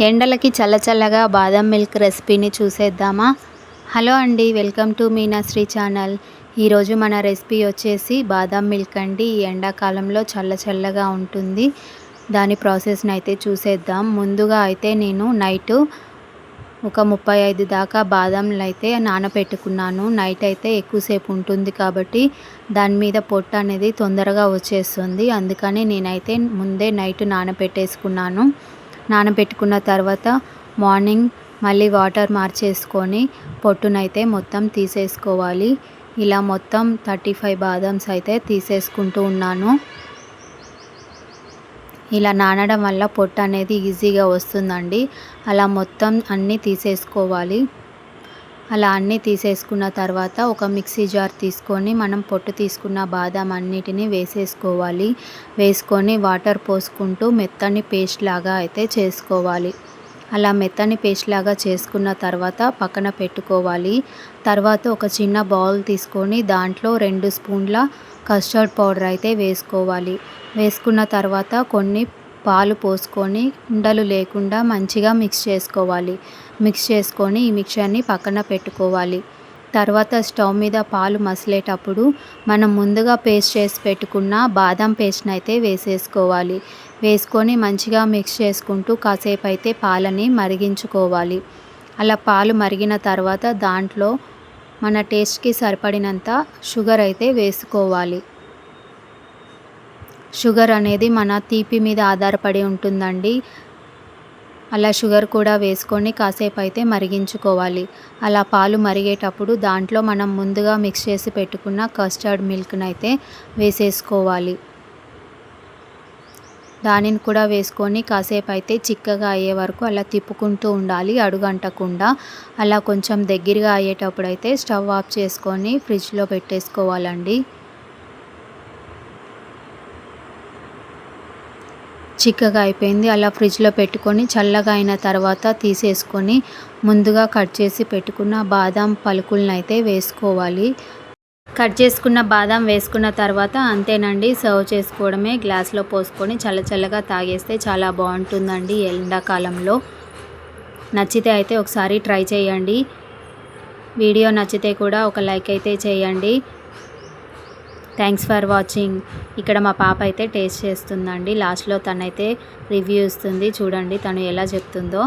ఎండలకి చల్లచల్లగా బాదం మిల్క్ రెసిపీని చూసేద్దామా? హలో అండి, వెల్కమ్ టు మీనాశ్రీ ఛానల్. ఈరోజు మన రెసిపీ వచ్చేసి బాదం మిల్క్ అండి. ఈ ఎండాకాలంలో చల్లచల్లగా ఉంటుంది. దాని ప్రాసెస్ని అయితే చూసేద్దాం. ముందుగా అయితే నేను నైట్ ఒక 35 దాకా బాదంలు అయితే నానబెట్టుకున్నాను. నైట్ అయితే ఎక్కువసేపు ఉంటుంది కాబట్టి దాని మీద పొట్టు అనేది తొందరగా వచ్చేస్తుంది. అందుకని నేనైతే ముందే నైట్ నానబెట్టేసుకున్నాను. నానబెట్టుకున్న తర్వాత మార్నింగ్ మళ్ళీ వాటర్ మార్చేసుకొని పొట్టునైతే మొత్తం తీసేసుకోవాలి. ఇలా మొత్తం 35 బాదమ్స్ అయితే తీసేసుకుంటూ ఉన్నాను. ఇలా నానడం వల్ల పొట్టు అనేది ఈజీగా వస్తుందండి. అలా మొత్తం అన్నీ తీసేసుకోవాలి. అలా అన్నీ తీసేసుకున్న తర్వాత ఒక మిక్సీ జార్ తీసుకొని మనం పొట్టు తీసుకున్న బాదం అన్నిటినీ వేసేసుకోవాలి. వేసుకొని వాటర్ పోసుకుంటూ మెత్తని పేస్ట్ లాగా అయితే చేసుకోవాలి. అలా మెత్తని పేస్ట్ లాగా చేసుకున్న తర్వాత పక్కన పెట్టుకోవాలి. తర్వాత ఒక చిన్న బౌల్ తీసుకొని దాంట్లో 2 స్పూన్ల కస్టర్డ్ పౌడర్ అయితే వేసుకోవాలి. వేసుకున్న తర్వాత కొన్ని పాలు పోసుకొని ఉండలు లేకుండా మంచిగా మిక్స్ చేసుకోవాలి. మిక్స్ చేసుకొని ఈ మిక్చర్ని పక్కన పెట్టుకోవాలి. తర్వాత స్టవ్ మీద పాలు మసిలేటప్పుడు మనం ముందుగా పేస్ట్ చేసి పెట్టుకున్న బాదం పేస్ట్ని అయితే వేసేసుకోవాలి. వేసుకొని మంచిగా మిక్స్ చేసుకుంటూ కాసేపు అయితే పాలని మరిగించుకోవాలి. అలా పాలు మరిగిన తర్వాత దాంట్లో మన టేస్ట్కి సరిపడినంత షుగర్ అయితే వేసుకోవాలి. షుగర్ అనేది మన తీపి మీద ఆధారపడి ఉంటుందండి. అలా షుగర్ కూడా వేసుకొని కాసేపు అయితే మరిగించుకోవాలి. అలా పాలు మరిగేటప్పుడు దాంట్లో మనం ముందుగా మిక్స్ చేసి పెట్టుకున్న కస్టర్డ్ మిల్క్ని అయితే వేసేసుకోవాలి. దానిని కూడా వేసుకొని కాసేపు అయితే చిక్కగా అయ్యే వరకు అలా తిప్పుకుంటూ ఉండాలి, అడుగంటకుండా. అలా కొంచెం దగ్గరగా అయ్యేటప్పుడు అయితే స్టవ్ ఆఫ్ చేసుకొని ఫ్రిడ్జ్లో పెట్టేసుకోవాలండి. చిక్కగా అయిపోయింది. అలా ఫ్రిడ్జ్లో పెట్టుకొని చల్లగా అయిన తర్వాత తీసేసుకొని ముందుగా కట్ చేసి పెట్టుకున్న బాదం పలుకులను అయితే వేసుకోవాలి. కట్ చేసుకున్న బాదం వేసుకున్న తర్వాత అంతేనండి, సర్వ్ చేసుకోవడమే. గ్లాస్లో పోసుకొని చల్లచల్లగా తాగేస్తే చాలా బాగుంటుందండి ఎండాకాలంలో. నచ్చితే అయితే ఒకసారి ట్రై చేయండి. వీడియో నచ్చితే కూడా ఒక లైక్ అయితే చేయండి. Thanks for watching. ఇక్కడ మా పాప అయితే టేస్ట్ చేస్తుందండి. లాస్ట్లో తనైతే రివ్యూ ఇస్తుంది. చూడండి తను ఎలా చెప్తుందో.